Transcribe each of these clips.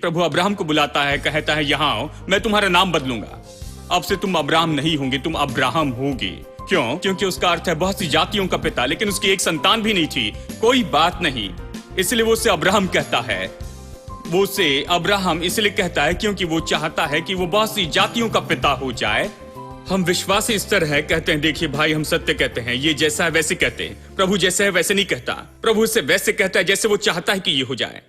प्रभु Abraham को बुलाता है, कहता है यहाँ आओ, मैं तुम्हारा नाम बदलूंगा, अब से तुम अब्राहम नहीं होंगे, तुम अब्राहम होगे। क्यों? क्योंकि उसका अर्थ है बहुत सी जातियों का पिता, लेकिन उसकी एक संतान भी नहीं थी। कोई बात नहीं, इसलिए वो उसे अब्राहम कहता है। वो उसे अब्राहम इसलिए कहता है क्योंकि वो चाहता है कि वो बहुत सी जातियों का पिता हो जाए। हम विश्वासी इस तरह है, कहते हैं देखिए भाई हम सत्य कहते हैं, ये जैसा है वैसे कहते हैं। प्रभु जैसे है वैसे नहीं कहता, प्रभु इसे वैसे कहता है जैसे वो चाहता है कि ये हो जाए।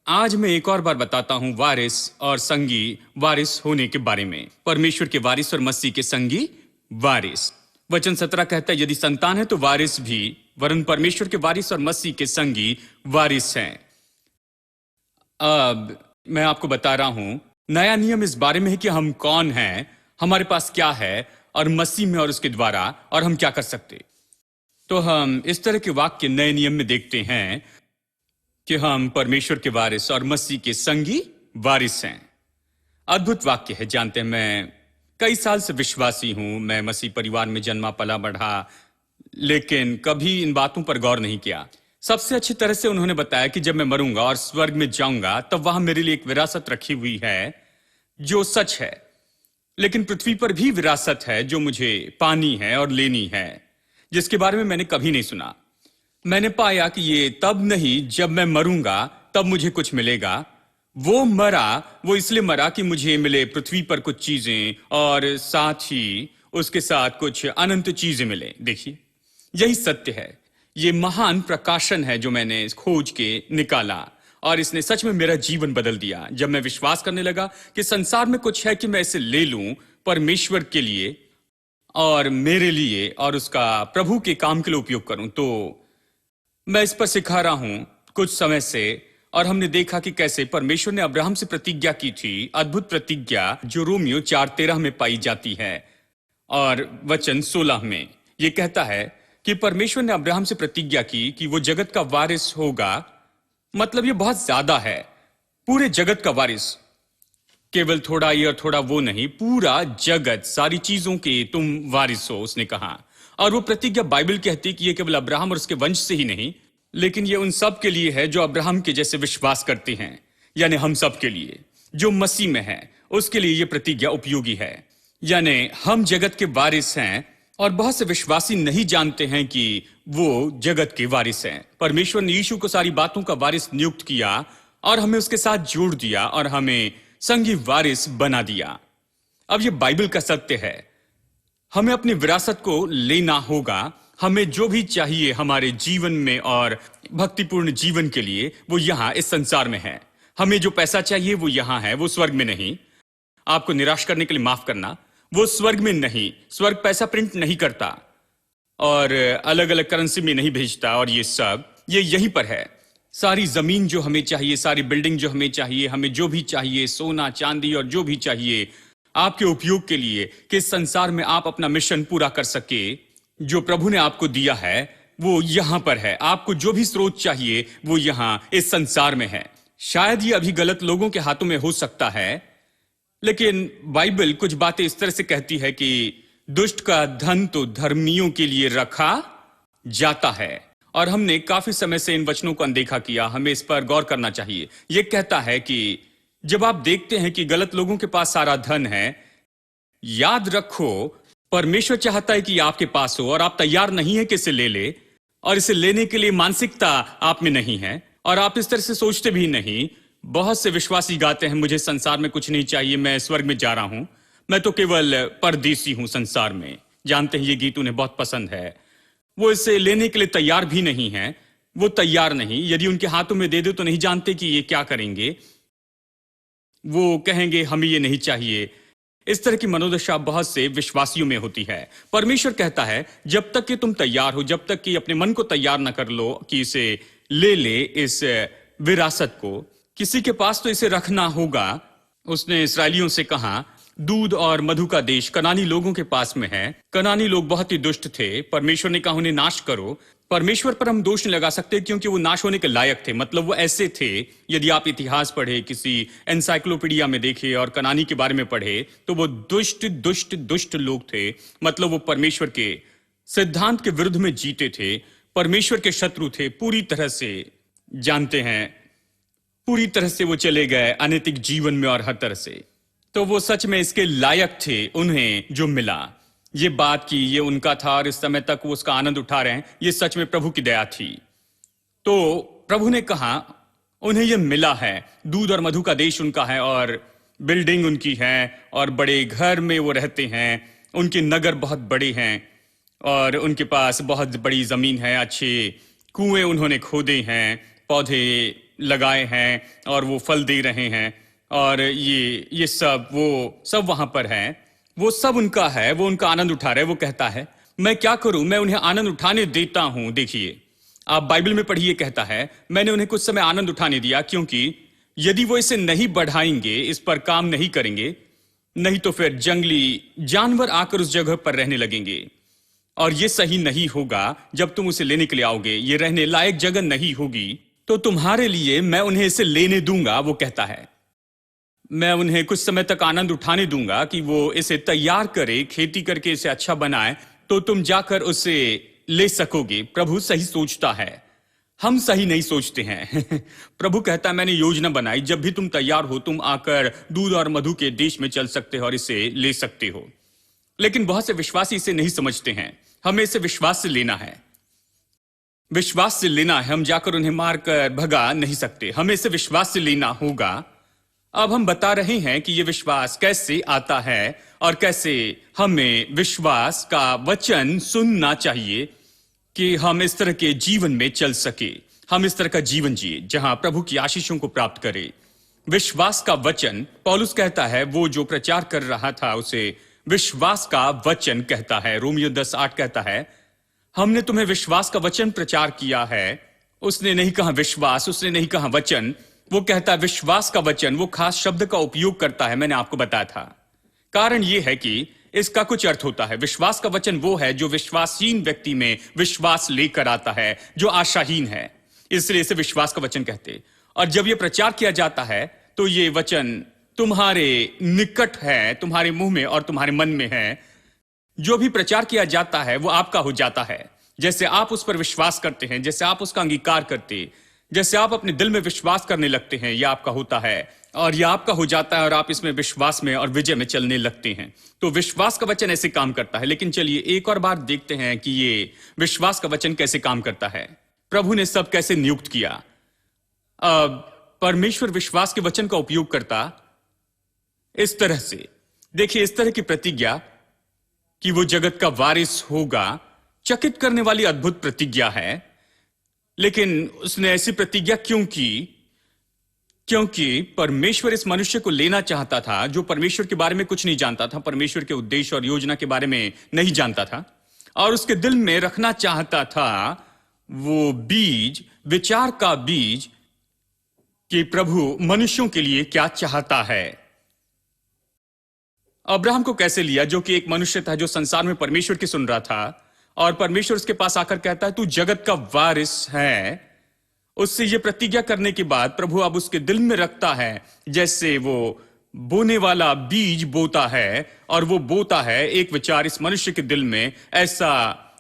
आज मैं एक और बार बताता हूं वारिस और संगी वारिस होने के बारे में। परमेश्वर के वारिस और मसीह के संगी वारिस। वचन 17 कहता है यदि संतान है तो वारिस भी, वरन परमेश्वर के वारिस और मसीह के संगी वारिस हैं। अब मैं आपको बता रहा हूं नया नियम इस बारे में है कि हम कौन हैं, हमारे पास क्या है और मसीह में और उसके द्वारा और हम क्या कर सकते। तो हम इस तरह के वाक्य नए नियम में देखते हैं कि हम परमेश्वर के वारिस और मसीह के संगी वारिस हैं। अद्भुत वाक्य है। जानते हैं मैं कई साल से विश्वासी हूं, मैं मसीह परिवार में जन्मा पला बढ़ा, लेकिन कभी इन बातों पर गौर नहीं किया। सबसे अच्छी तरह से उन्होंने बताया कि जब मैं मरूंगा और स्वर्ग में जाऊंगा तब वहां मेरे लिए एक विरासत रखी हुई है जो सच है, लेकिन पृथ्वी पर भी विरासत है जो मुझे पानी है और लेनी है, जिसके बारे में मैंने कभी नहीं सुना। मैंने पाया कि ये तब नहीं जब मैं मरूंगा तब मुझे कुछ मिलेगा। वो मरा, वो इसलिए मरा कि मुझे मिले पृथ्वी पर कुछ चीजें और साथ ही उसके साथ कुछ अनंत चीजें मिले। देखिए यही सत्य है। ये महान प्रकाशन है जो मैंने खोज के निकाला और इसने सच में मेरा जीवन बदल दिया। जब मैं विश्वास करने लगा कि संसार में कुछ है कि मैं इसे ले लूं परमेश्वर के लिए और मेरे लिए और उसका प्रभु के काम के लिए उपयोग करूं, तो मैं इस पर सिखा रहा हूं कुछ समय से। और हमने देखा कि कैसे परमेश्वर ने अब्राहम से प्रतिज्ञा की थी, अद्भुत प्रतिज्ञा जो रोमियो 4:13 में पाई जाती है और वचन 16 में यह कहता है कि परमेश्वर ने अब्राहम से प्रतिज्ञा की कि वो जगत का वारिस होगा। मतलब ये बहुत ज्यादा है, पूरे जगत का वारिस, केवल थोड़ा ये और थोड़ा वो नहीं, पूरा जगत, सारी चीजों के तुम वारिस हो, उसने कहा। और वो प्रतिज्ञा बाइबल कहती कि ये केवल अब्राहम और उसके वंश से ही नहीं, लेकिन ये उन सब के लिए है जो अब्राहम के जैसे विश्वास करते हैं, यानी हम सब के लिए जो मसीह में है, उसके लिए ये प्रतिज्ञा उपयोगी है। यानी हम जगत के वारिस हैं और बहुत से विश्वासी नहीं जानते हैं कि वो जगत के वारिस हैं। परमेश्वर ने यीशु को सारी बातों का वारिस नियुक्त किया और हमें उसके साथ जोड़ दिया और हमें संगी वारिस बना दिया। अब ये बाइबल का सत्य है। हमें अपनी विरासत को लेना होगा। हमें जो भी चाहिए हमारे जीवन में और भक्तिपूर्ण जीवन के लिए, वो यहां इस संसार में है। हमें जो पैसा चाहिए वो यहां है, वो स्वर्ग में नहीं। आपको निराश करने के लिए माफ करना, वो स्वर्ग में नहीं। स्वर्ग पैसा प्रिंट नहीं करता और अलग अलग करेंसी में नहीं भेजता, और ये सब ये यहीं पर है। सारी जमीन जो हमें चाहिए, सारी बिल्डिंग जो हमें चाहिए, हमें जो भी चाहिए, सोना चांदी और जो भी चाहिए आपके उपयोग के लिए कि इस संसार में आप अपना मिशन पूरा कर सके, जो प्रभु ने आपको दिया है, वो यहां पर है। आपको जो भी स्रोत चाहिए वो यहां इस संसार में है। शायद ये अभी गलत लोगों के हाथों में हो सकता है, लेकिन बाइबल कुछ बातें इस तरह से कहती है कि दुष्ट का धन तो धर्मियों के लिए रखा जाता है। और हमने काफी समय से इन वचनों को अनदेखा किया। हमें इस पर गौर करना चाहिए। यह कहता है कि जब आप देखते हैं कि गलत लोगों के पास सारा धन है, याद रखो परमेश्वर चाहता है कि आपके पास हो और आप तैयार नहीं है कि इसे ले ले, और इसे लेने के लिए मानसिकता आप में नहीं है और आप इस तरह से सोचते भी नहीं। बहुत से विश्वासी गाते हैं, मुझे संसार में कुछ नहीं चाहिए, मैं स्वर्ग में जा रहा हूं, मैं तो केवल परदेसी हूं संसार में। जानते हैं ये गीत उन्हें बहुत पसंद है। वो इसे लेने के लिए तैयार भी नहीं है। वो तैयार नहीं, यदि उनके हाथों में दे दो तो नहीं जानते कि ये क्या करेंगे। वो कहेंगे हमें ये नहीं चाहिए। इस तरह की मनोदशा बहुत से विश्वासियों में होती है। परमेश्वर कहता है जब तक कि तुम तैयार हो, जब तक कि अपने मन को तैयार ना कर लो कि इसे ले ले, इस विरासत को, किसी के पास तो इसे रखना होगा। उसने इस्राएलियों से कहा दूध और मधु का देश कनानी लोगों के पास में है। कनानी लोग बहुत ही दुष्ट थे। परमेश्वर ने कहा उन्हें नाश करो। परमेश्वर पर हम दोष नहीं लगा सकते क्योंकि वो नाश होने के लायक थे। मतलब वो ऐसे थे, यदि आप इतिहास पढ़े, किसी एनसाइक्लोपीडिया में देखे और कनानी के बारे में पढ़े, तो वो दुष्ट दुष्ट दुष्ट लोग थे। मतलब वो परमेश्वर के सिद्धांत के विरुद्ध में जीते थे, परमेश्वर के शत्रु थे पूरी तरह से। जानते हैं, पूरी तरह से वो चले गए अनैतिक जीवन में और हर तरह से। तो वो सच में इसके लायक थे, उन्हें जो मिला। ये बात की ये उनका था और इस समय तक वो उसका आनंद उठा रहे हैं। ये सच में प्रभु की दया थी। तो प्रभु ने कहा उन्हें ये मिला है, दूध और मधु का देश उनका है और बिल्डिंग उनकी है और बड़े घर में वो रहते हैं। उनके नगर बहुत बड़े हैं और उनके पास बहुत बड़ी जमीन है। अच्छे कुएं उन्होंने खोदे हैं, पौधे लगाए हैं और वो फल दे रहे हैं। और ये सब वो सब वहां पर है, वो सब उनका है, वो उनका आनंद उठा रहे। वो कहता है मैं क्या करूं, मैं उन्हें आनंद उठाने देता हूं। देखिए आप बाइबल में पढ़िए, कहता है मैंने उन्हें कुछ समय आनंद उठाने दिया, क्योंकि यदि वो इसे नहीं बढ़ाएंगे, इस पर काम नहीं करेंगे, नहीं तो फिर जंगली जानवर आकर उस जगह पर रहने लगेंगे और ये सही नहीं होगा। जब तुम उसे लेने के लिए आओगे, ये रहने लायक जगह नहीं होगी। तो तुम्हारे लिए मैं उन्हें इसे लेने दूंगा। वो कहता है मैं उन्हें कुछ समय तक आनंद उठाने दूंगा कि वो इसे तैयार करे, खेती करके इसे अच्छा बनाए, तो तुम जाकर उसे ले सकोगे। प्रभु सही सोचता है, हम सही नहीं सोचते हैं। प्रभु कहता है मैंने योजना बनाई, जब भी तुम तैयार हो तुम आकर दूध और मधु के देश में चल सकते हो और इसे ले सकते हो। लेकिन बहुत से विश्वासी इसे नहीं समझते हैं। हमें इसे विश्वास से लेना है, विश्वास से लेना है। हम जाकर उन्हें मारकर भगा नहीं सकते, हमें इसे विश्वास से लेना होगा। अब हम बता रहे हैं कि यह विश्वास कैसे आता है और कैसे हमें विश्वास का वचन सुनना चाहिए कि हम इस तरह के जीवन में चल सके, हम इस तरह का जीवन जिए जहां प्रभु की आशीषों को प्राप्त करें। विश्वास का वचन, पौलुस कहता है वो जो प्रचार कर रहा था उसे विश्वास का वचन कहता है। रोमियो 10:8 कहता है हमने तुम्हें विश्वास का वचन प्रचार किया है। उसने नहीं कहा विश्वास, उसने नहीं कहा वचन, वो कहता है विश्वास का वचन। वो खास शब्द का उपयोग करता है, मैंने आपको बताया था। कारण यह है कि इसका कुछ अर्थ होता है। विश्वास का वचन वो है जो विश्वासहीन व्यक्ति में विश्वास लेकर आता है, जो आशाहीन है, इसलिए इसे विश्वास का वचन कहते। और जब यह प्रचार किया जाता है तो ये वचन तुम्हारे निकट है, तुम्हारे मुंह में और तुम्हारे मन में है। जो भी प्रचार किया जाता है वो आपका हो जाता है। जैसे आप उस पर विश्वास करते हैं, जैसे आप उसका अंगीकार करते, जैसे आप अपने दिल में विश्वास करने लगते हैं, यह आपका होता है और यह आपका हो जाता है और आप इसमें विश्वास में और विजय में चलने लगते हैं। तो विश्वास का वचन ऐसे काम करता है। लेकिन चलिए एक और बार देखते हैं कि ये विश्वास का वचन कैसे काम करता है। प्रभु ने सब कैसे नियुक्त किया। परमेश्वर विश्वास के वचन का उपयोग करता इस तरह से। देखिए, इस तरह की प्रतिज्ञा कि वो जगत का वारिस होगा, चकित करने वाली अद्भुत प्रतिज्ञा है। लेकिन उसने ऐसी प्रतिज्ञा क्यों की? क्योंकि परमेश्वर इस मनुष्य को लेना चाहता था जो परमेश्वर के बारे में कुछ नहीं जानता था, परमेश्वर के उद्देश्य और योजना के बारे में नहीं जानता था, और उसके दिल में रखना चाहता था वो बीज, विचार का बीज कि प्रभु मनुष्यों के लिए क्या चाहता है। अब्राहम को कैसे लिया, जो कि एक मनुष्य था जो संसार में परमेश्वर की सुन रहा था, और परमेश्वर उसके पास आकर कहता है तू जगत का वारिस है। उससे ये प्रतिज्ञा करने के बाद प्रभु अब उसके दिल में रखता है जैसे वो बोने वाला बीज बोता है, और वो बोता है एक विचार इस मनुष्य के दिल में, ऐसा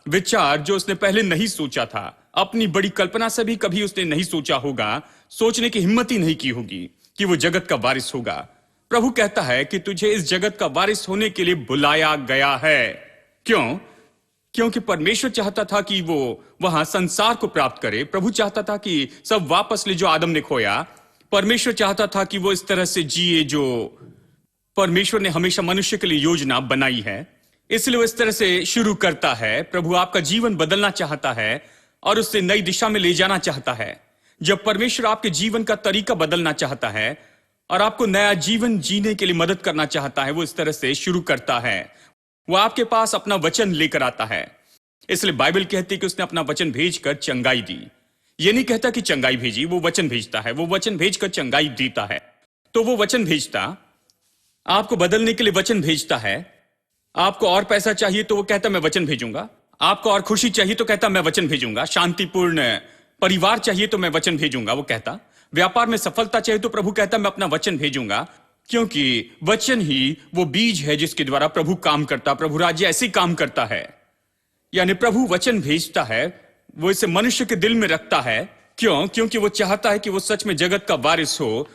विचार जो उसने पहले नहीं सोचा था। अपनी बड़ी कल्पना से भी कभी उसने नहीं सोचा होगा, सोचने की हिम्मत ही नहीं की होगी कि वो जगत का वारिस होगा। प्रभु कहता है कि तुझे इस जगत का वारिस होने के लिए बुलाया गया है। क्यों? क्योंकि परमेश्वर चाहता था कि वो वहां संसार को प्राप्त करे। प्रभु चाहता था कि सब वापस ले जो आदम ने खोया। परमेश्वर चाहता था कि वो इस तरह से जिए जो परमेश्वर ने हमेशा मनुष्य के लिए योजना बनाई है। इसलिए वो इस तरह से शुरू करता है। प्रभु आपका जीवन बदलना चाहता है और उससे नई दिशा में ले जाना चाहता है। जब परमेश्वर आपके जीवन का तरीका बदलना चाहता है और आपको नया जीवन जीने के लिए मदद करना चाहता है, वो इस तरह से शुरू करता है। वो आपके पास अपना वचन लेकर आता है। इसलिए बाइबल कहती है कि उसने अपना वचन भेजकर चंगाई दी। ये नहीं कहता कि चंगाई भेजी, वो वचन भेजता है। वो वचन भेजकर चंगाई देता है। तो वो वचन भेजता, आपको बदलने के लिए वचन भेजता है। आपको और पैसा चाहिए तो वो कहता मैं वचन भेजूंगा। आपको और खुशी चाहिए तो कहता मैं वचन भेजूंगा। शांतिपूर्ण परिवार चाहिए तो मैं वचन भेजूंगा, वो कहता। व्यापार में सफलता चाहिए तो प्रभु कहता मैं अपना वचन भेजूंगा। क्योंकि वचन ही वो बीज है जिसके द्वारा प्रभु काम करता, प्रभु राज्य ऐसे ही काम करता है। यानी प्रभु वचन भेजता है, वो इसे मनुष्य के दिल में रखता है। क्यों? क्योंकि वो चाहता है कि वो सच में जगत का वारिस हो।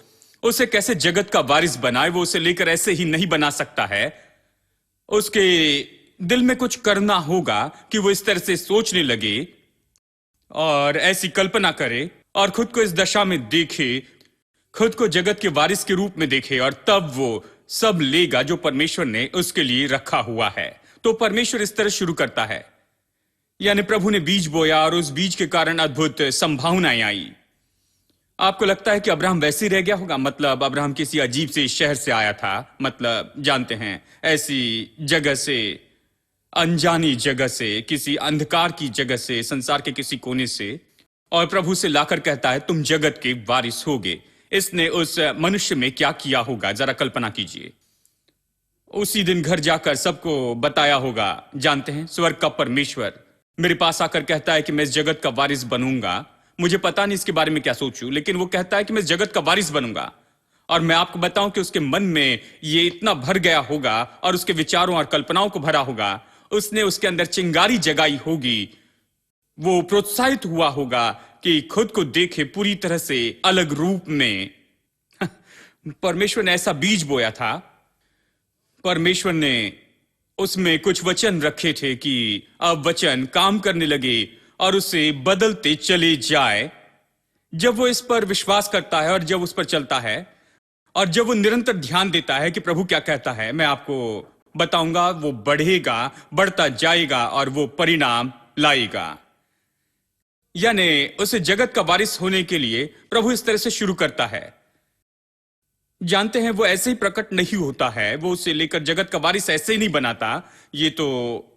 उसे कैसे जगत का वारिस बनाए, वो उसे लेकर ऐसे ही नहीं बना सकता है। उसके दिल में कुछ करना होगा कि वो इस तरह से सोचने लगे और ऐसी कल्पना करे और खुद को इस दशा में देखे, खुद को जगत के वारिस के रूप में देखे, और तब वो सब लेगा जो परमेश्वर ने उसके लिए रखा हुआ है। तो परमेश्वर इस तरह शुरू करता है। यानी प्रभु ने बीज बोया और उस बीज के कारण अद्भुत संभावनाएं आई। आपको लगता है कि अब्राहम वैसे ही रह गया होगा? मतलब अब्राहम किसी अजीब से शहर से आया था, मतलब जानते हैं ऐसी जगह से, अनजानी जगह से, किसी अंधकार की जगह से, संसार के किसी कोने से, और प्रभु से लाकर कहता है तुम जगत के वारिस होगे। इसने उस मनुष्य में क्या किया होगा, जरा कल्पना कीजिए। उसी दिन घर जाकर सबको बताया होगा, जानते हैं, स्वर्ग का परमेश्वर मेरे पास आकर कहता है कि मैं इस जगत का वारिस बनूंगा। मुझे पता नहीं इसके बारे में क्या सोचूं, लेकिन वो कहता है कि मैं इस जगत का वारिस बनूंगा। और मैं आपको बताऊं कि उसके मन में ये इतना भर गया होगा और उसके विचारों और कल्पनाओं को भरा होगा। उसने उसके अंदर चिंगारी जगाई होगी। वो प्रोत्साहित हुआ होगा कि खुद को देखे पूरी तरह से अलग रूप में। परमेश्वर ने ऐसा बीज बोया था। परमेश्वर ने उसमें कुछ वचन रखे थे कि अब वचन काम करने लगे और उसे बदलते चले जाए। जब वो इस पर विश्वास करता है और जब उस पर चलता है और जब वो निरंतर ध्यान देता है कि प्रभु क्या कहता है, मैं आपको बताऊंगा, वो बढ़ेगा, बढ़ता जाएगा और वो परिणाम लाएगा। यानी उसे जगत का वारिस होने के लिए प्रभु इस तरह से शुरू करता है। जानते हैं, वो ऐसे ही प्रकट नहीं होता है। वो उसे लेकर जगत का वारिस ऐसे ही नहीं बनाता। ये तो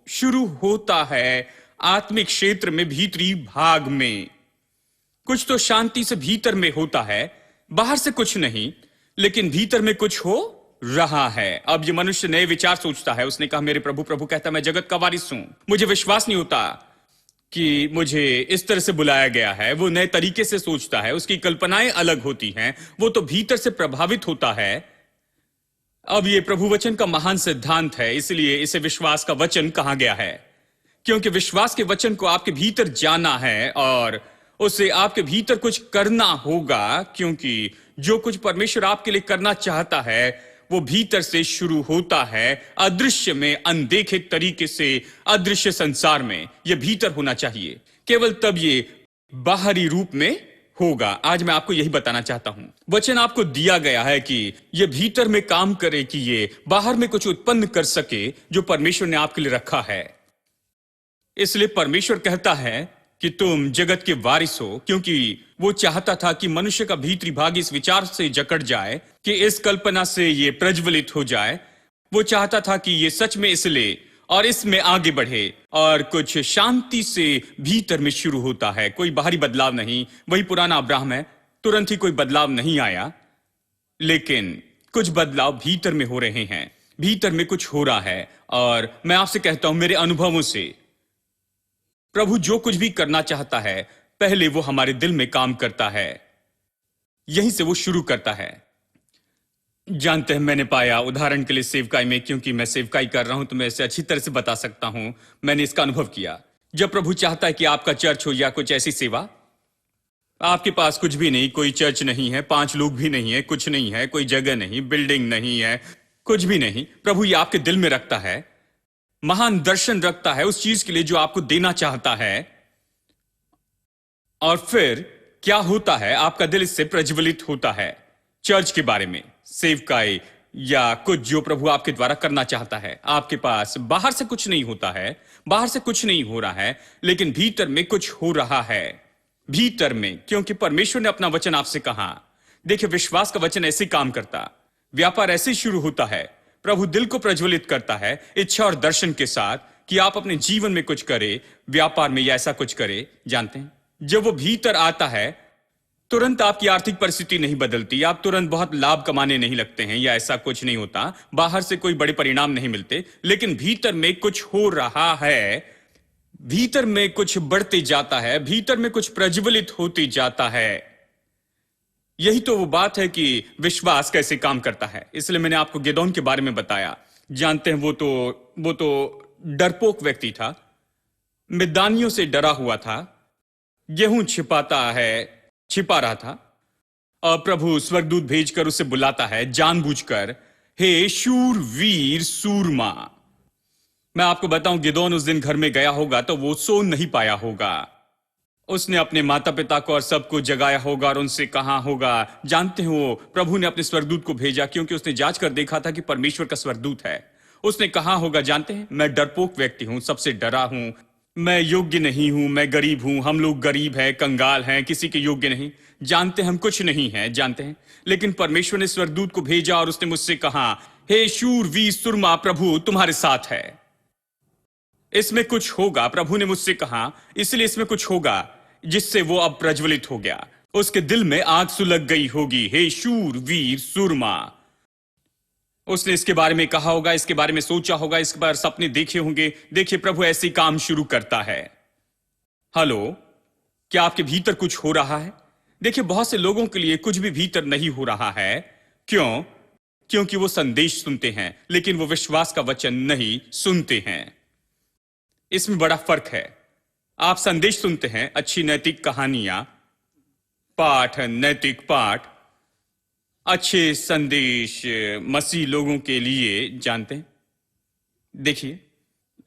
शुरू होता है आत्मिक क्षेत्र में, भीतरी भाग में। कुछ तो शांति से भीतर में होता है, बाहर से कुछ नहीं, लेकिन भीतर में कुछ हो रहा है। अब ये मनुष्य नए विचार सोचता है। उसने कहा मेरे प्रभु, प्रभु कहता मैं जगत का वारिस हूं। मुझे विश्वास नहीं होता कि मुझे इस तरह से बुलाया गया है। वो नए तरीके से सोचता है, उसकी कल्पनाएं अलग होती हैं, वो तो भीतर से प्रभावित होता है। अब ये प्रभु वचन का महान सिद्धांत है, इसलिए इसे विश्वास का वचन कहा गया है। क्योंकि विश्वास के वचन को आपके भीतर जाना है और उसे आपके भीतर कुछ करना होगा, क्योंकि जो कुछ परमेश्वर आपके लिए करना चाहता है वो भीतर से शुरू होता है, अदृश्य में, अनदेखे तरीके से, अदृश्य संसार में ये भीतर होना चाहिए। केवल तब ये बाहरी रूप में होगा। आज मैं आपको यही बताना चाहता हूं। वचन आपको दिया गया है कि ये भीतर में काम करे, कि ये बाहर में कुछ उत्पन्न कर सके जो परमेश्वर ने आपके लिए रखा है। इसलिए परमेश्वर कहता है कि तुम जगत के वारिस हो, क्योंकि वो चाहता था कि मनुष्य का भीतरी भाग इस विचार से जकड़ जाए, कि इस कल्पना से ये प्रज्वलित हो जाए। वो चाहता था कि ये सच में इसलिए और इसमें आगे बढ़े और कुछ शांति से भीतर में शुरू होता है। कोई बाहरी बदलाव नहीं, वही पुराना अब्राहम है, तुरंत ही कोई बदलाव नहीं आया, लेकिन कुछ बदलाव भीतर में हो रहे हैं, भीतर में कुछ हो रहा है। और मैं आपसे कहता हूं मेरे अनुभवों से, प्रभु जो कुछ भी करना चाहता है पहले वो हमारे दिल में काम करता है, यहीं से वो शुरू करता है। जानते हैं, मैंने पाया, उदाहरण के लिए सेवकाई में, क्योंकि मैं सेवकाई कर रहा हूं तो मैं इसे अच्छी तरह से बता सकता हूं। मैंने इसका अनुभव किया। जब प्रभु चाहता है कि आपका चर्च हो या कुछ ऐसी सेवा, आपके पास कुछ भी नहीं, कोई चर्च नहीं है, 5 लोग भी नहीं है, कुछ नहीं है, कोई जगह नहीं, बिल्डिंग नहीं है, कुछ भी नहीं, प्रभु ये आपके दिल में रखता है, महान दर्शन रखता है उस चीज के लिए जो आपको देना चाहता है। और फिर क्या होता है, आपका दिल इससे प्रज्वलित होता है चर्च के बारे में, सेवकाई या कुछ जो प्रभु आपके द्वारा करना चाहता है। आपके पास बाहर से कुछ नहीं होता है, बाहर से कुछ नहीं हो रहा है, लेकिन भीतर में कुछ हो रहा है, भीतर में, क्योंकि परमेश्वर ने अपना वचन आपसे कहा। देखिए, विश्वास का वचन ऐसे काम करता, व्यापार ऐसे शुरू होता है। प्रभु दिल को प्रज्वलित करता है इच्छा और दर्शन के साथ कि आप अपने जीवन में कुछ करें, व्यापार में या ऐसा कुछ करें। जानते हैं, जब वो भीतर आता है तुरंत आपकी आर्थिक परिस्थिति नहीं बदलती, आप तुरंत बहुत लाभ कमाने नहीं लगते हैं या ऐसा कुछ नहीं होता, बाहर से कोई बड़े परिणाम नहीं मिलते, लेकिन भीतर में कुछ हो रहा है, भीतर में कुछ बढ़ते जाता है, भीतर में कुछ प्रज्वलित होते जाता है। यही तो वो बात है कि विश्वास कैसे काम करता है। इसलिए मैंने आपको गिदोन के बारे में बताया। जानते हैं, वो तो डरपोक व्यक्ति था, मिद्यानियों से डरा हुआ था, गेहूं छिपा रहा था, और प्रभु स्वर्गदूत भेजकर उसे बुलाता है जानबूझकर, हे शूरवीर सूरमा। मैं आपको बताऊं, गिदोन उस दिन घर में गया होगा तो वो सो नहीं पाया होगा। उसने अपने माता पिता को और सबको जगाया होगा और उनसे कहा होगा। जानते हो, प्रभु ने अपने स्वर्गदूत को भेजा क्योंकि उसने जांच कर देखा था कि परमेश्वर का स्वर्गदूत है। उसने कहा होगा, जानते हैं, मैं डरपोक व्यक्ति हूं, सबसे डरा हूं, मैं योग्य नहीं हूं, मैं गरीब हूं, हम लोग गरीब हैं, कंगाल हैं, किसी के योग्य नहीं। जानते हैं, हम कुछ नहीं हैं, जानते हैं, लेकिन परमेश्वर ने स्वर्गदूत को भेजा और उसने मुझसे कहा, हे शूरवीर सूरमा, प्रभु तुम्हारे साथ है, इसमें कुछ होगा। प्रभु ने मुझसे कहा, इसलिए इसमें कुछ होगा, जिससे वो अब प्रज्वलित हो गया। उसके दिल में आग सुलग गई होगी, हे शूरवीर सूरमा। उसने इसके बारे में कहा होगा, इसके बारे में सोचा होगा, इस बार सपने देखे होंगे। देखिए, प्रभु ऐसे काम शुरू करता है। हेलो, क्या आपके भीतर कुछ हो रहा है? देखिए, बहुत से लोगों के लिए कुछ भी भीतर नहीं हो रहा है। क्यों? क्योंकि वो संदेश सुनते हैं लेकिन वो विश्वास का वचन नहीं सुनते हैं। इसमें बड़ा फर्क है। आप संदेश सुनते हैं, अच्छी नैतिक कहानियां, पाठ, नैतिक पाठ, अच्छे संदेश मसीह लोगों के लिए, जानते हैं। देखिए,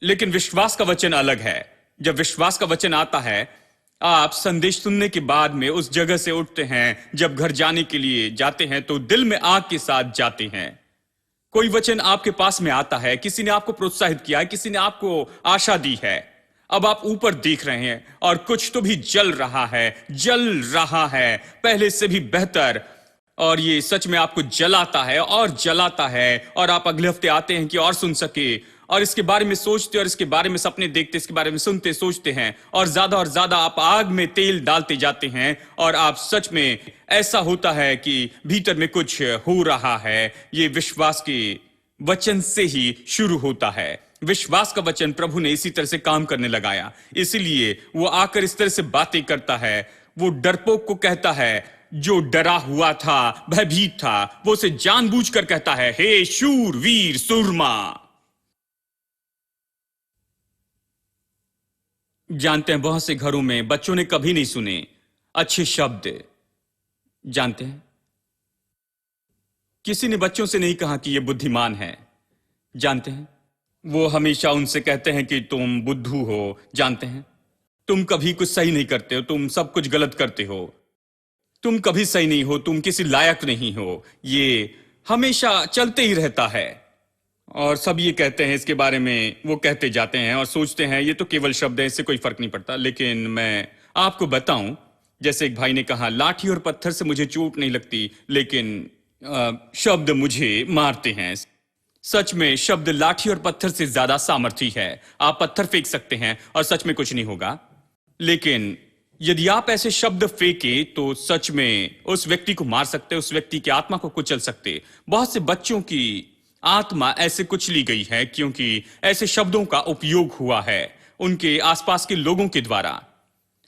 लेकिन विश्वास का वचन अलग है। जब विश्वास का वचन आता है, आप संदेश सुनने के बाद में उस जगह से उठते हैं। जब घर जाने के लिए जाते हैं तो दिल में आग के साथ जाते हैं। कोई वचन आपके पास में आता है, किसी ने आपको प्रोत्साहित किया है, किसी ने आपको आशा दी है, अब आप ऊपर देख रहे हैं और कुछ तो भी जल रहा है पहले से भी बेहतर, और ये सच में आपको जलाता है और आप अगले हफ्ते आते हैं कि और सुन सके, और इसके बारे में सोचते और इसके बारे में सपने देखते, इसके बारे में सुनते, सोचते हैं, और ज्यादा आप आग में तेल डालते जाते हैं, और आप सच में ऐसा होता है कि भीतर में कुछ हो रहा है। ये विश्वास के वचन से ही शुरू होता है। विश्वास का वचन प्रभु ने इसी तरह से काम करने लगाया, इसीलिए वो आकर इस तरह से बातें करता है। वो डरपोक को कहता है, जो डरा हुआ था, भयभीत था, वो उसे जानबूझकर कहता है, हे शूरवीर सूरमा। जानते हैं, बहुत से घरों में बच्चों ने कभी नहीं सुने अच्छे शब्द। जानते हैं, किसी ने बच्चों से नहीं कहा कि ये बुद्धिमान है। जानते हैं, वो हमेशा उनसे कहते हैं कि तुम बुद्धू हो। जानते हैं, तुम कभी कुछ सही नहीं करते हो, तुम सब कुछ गलत करते हो, तुम कभी सही नहीं हो, तुम किसी लायक नहीं हो। ये हमेशा चलते ही रहता है और सब ये कहते हैं इसके बारे में, वो कहते जाते हैं और सोचते हैं ये तो केवल शब्द है, इससे कोई फर्क नहीं पड़ता। लेकिन मैं आपको बताऊं, जैसे एक भाई ने कहा, लाठी और पत्थर से मुझे चोट नहीं लगती, लेकिन शब्द मुझे मारते हैं। सच में शब्द लाठी और पत्थर से ज्यादा सामर्थी है। आप पत्थर फेंक सकते हैं और सच में कुछ नहीं होगा, लेकिन यदि आप ऐसे शब्द फेंके तो सच में उस व्यक्ति को मार सकते, उस व्यक्ति की आत्मा को कुचल सकते। बहुत से बच्चों की आत्मा ऐसे कुचली गई है क्योंकि ऐसे शब्दों का उपयोग हुआ है उनके आसपास के लोगों के द्वारा।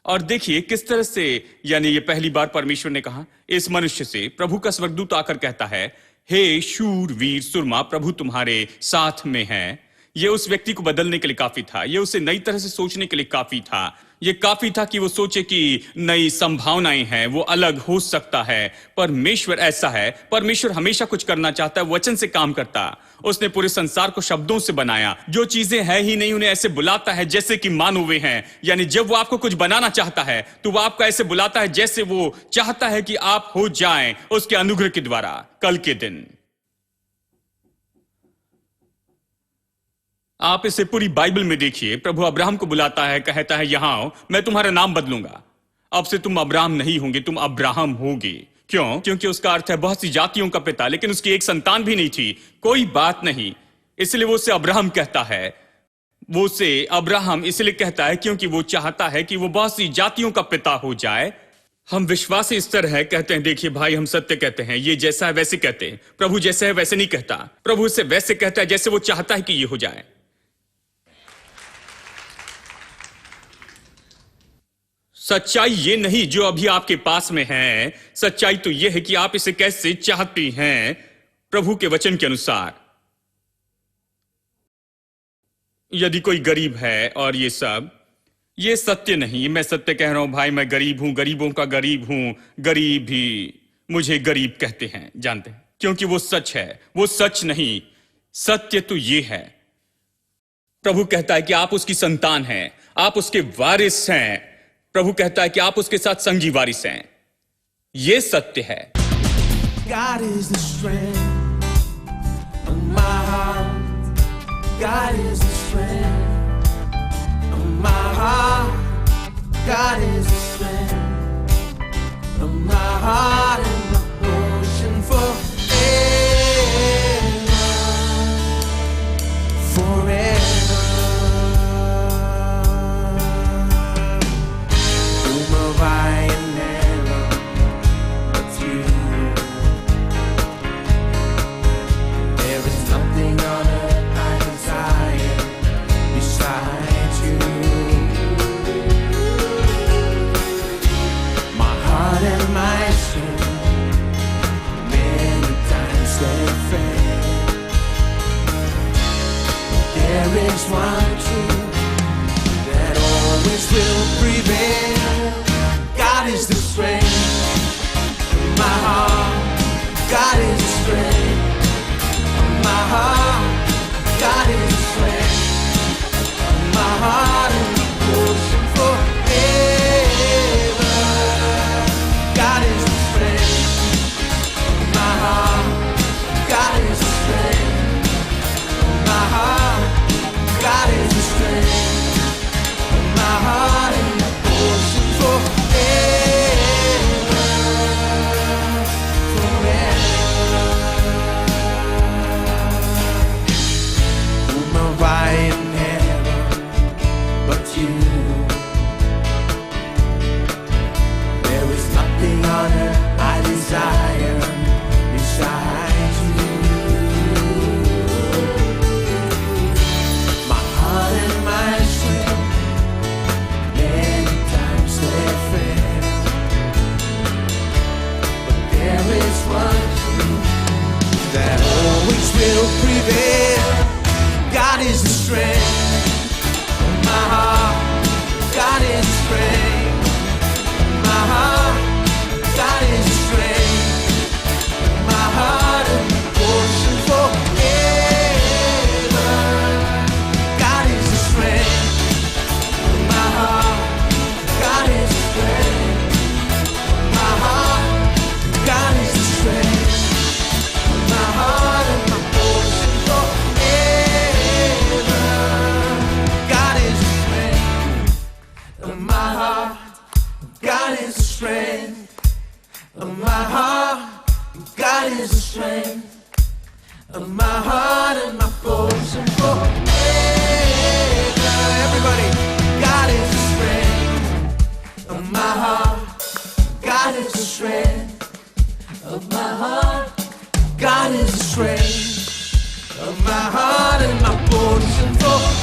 और देखिए किस तरह से, यानी ये पहली बार परमेश्वर ने कहा इस मनुष्य से, प्रभु का स्वर्गदूत आकर कहता है, हे शूर वीर सुरमा, प्रभु तुम्हारे साथ में है। ये उस व्यक्ति को बदलने के लिए काफी था, ये उसे नई तरह से सोचने के लिए काफी था। ये काफी था कि वो सोचे कि नई संभावनाएं हैं, वो अलग हो सकता है। परमेश्वर ऐसा है, परमेश्वर हमेशा कुछ करना चाहता है, वचन से काम करता। उसने पूरे संसार को शब्दों से बनाया, जो चीजें हैं ही नहीं उन्हें ऐसे बुलाता है जैसे कि मानो वे हैं। यानी जब वो आपको कुछ बनाना चाहता है तो वो आपको ऐसे बुलाता है जैसे वो चाहता है कि आप हो जाएं उसके अनुग्रह के द्वारा। कल के दिन आप इसे पूरी बाइबल में देखिए, प्रभु अब्राहम को बुलाता है, कहता है यहां आओ, मैं तुम्हारा नाम बदलूंगा, अब से तुम अब्राहम नहीं होंगे, तुम अब्राहम होगे। क्यों? क्योंकि उसका अर्थ है बहुत सी जातियों का पिता, लेकिन उसकी एक संतान भी नहीं थी। कोई बात नहीं, इसलिए वो उसे अब्राहम कहता है। वो उसे अब्राहम इसलिए कहता है क्योंकि वो चाहता है कि वो बहुत सी जातियों का पिता हो जाए। हम विश्वासी इस तरह है, कहते हैं देखिए भाई हम सत्य कहते हैं, ये जैसा है वैसे कहते हैं। प्रभु जैसे है वैसे नहीं कहता, प्रभु इसे वैसे कहता है जैसे वो चाहता है कि ये हो जाए। सच्चाई ये नहीं जो अभी आपके पास में है, सच्चाई तो यह है कि आप इसे कैसे चाहती हैं प्रभु के वचन के अनुसार। यदि कोई गरीब है और ये सब, ये सत्य नहीं, मैं सत्य कह रहा हूं भाई, मैं गरीब हूं, गरीबों का गरीब हूं, गरीब ही मुझे गरीब कहते हैं। जानते हैं, क्योंकि वो सच है, वो सच नहीं, सत्य तो ये है। प्रभु कहता है कि आप उसकी संतान हैं, आप उसके वारिस हैं। प्रभु कहता है कि आप उसके साथ संगी वारिस हैं। ये सत्य है। God is the strength of my heart. God is the strength of my heart. God is the strength of my heart and my portion forever. There is one truth that always will prevail. God is the strength of my heart. God is the strength of my heart. God is the strength of my heart and my portion forever. God is the strength of my heart. God is the strength of my heart. God is the strength of my heart and my portion forever, forever. of my heart and my portion forever. Everybody, God is the strength of my heart. God is the strength of my heart. God is the strength of my heart and my portion forever.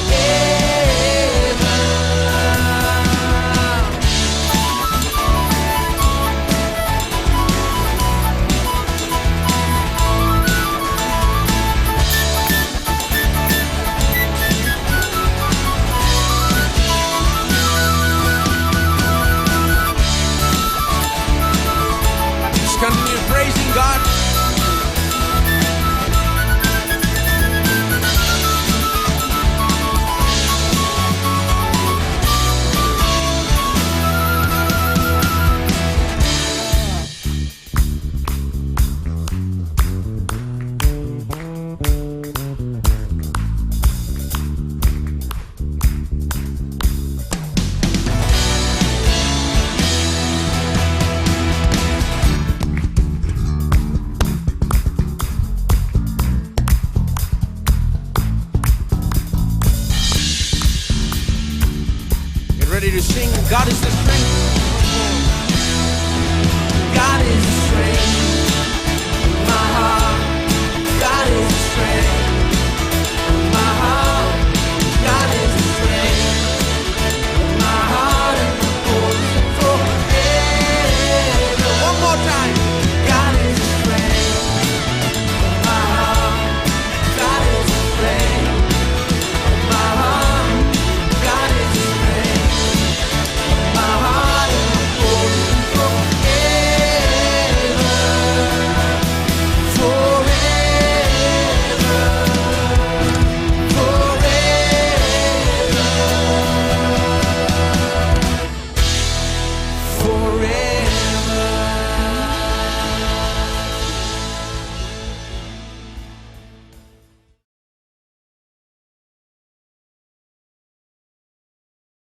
Just continue praising God. Ready to sing? God is the strength.